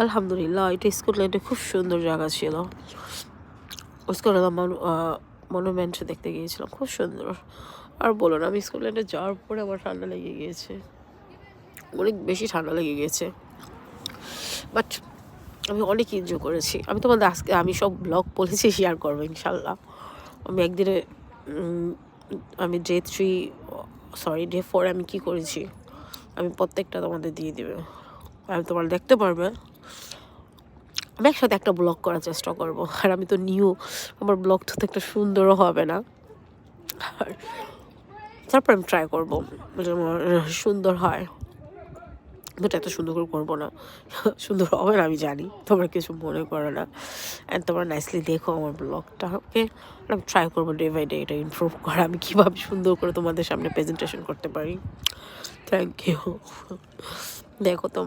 আলহামদুলিল্লাহ, এটা স্কটল্যান্ডে খুব সুন্দর জায়গা ছিল। স্কটল্যান্ড মনুমেন্ট দেখতে গিয়েছিলাম, খুব সুন্দর। আর বলো না, আমি স্কটল্যান্ডে যাওয়ার পরে আমার ঠান্ডা লেগে গিয়েছে, অনেক বেশি ঠান্ডা লেগে গিয়েছে। বাট আমি অনেক এনজয় করেছি। আমি তোমাদের আজকে আমি সব ব্লগ বলেছি, শেয়ার করবো ইনশাল্লাহ। আমি একদিনে আমি ডে 4 আমি কী করেছি আমি প্রত্যেকটা তোমাদের দিয়ে দিবে, আমি তোমরা দেখতে পারবে। আমি একসাথে একটা ব্লগ করার চেষ্টা করব। আর আমি তো নিউ, আমার ব্লগটা তো একটা সুন্দরও হবে না, আর তারপর আমি ট্রাই করবো সুন্দর হয়। বাট এত সুন্দর করে করবো না, সুন্দর হবে না আমি জানি, তোমরা কিছু মনে করো না। অ্যান্ড তোমরা নাইসলি দেখো আমার ব্লগটা, ওকে? আমি ট্রাই করবো ডে বাই ডে এটা ইমপ্রুভ করা, আমি কীভাবে সুন্দর করে তোমাদের সামনে প্রেজেন্টেশন করতে পারি। Thank you. দেখো তো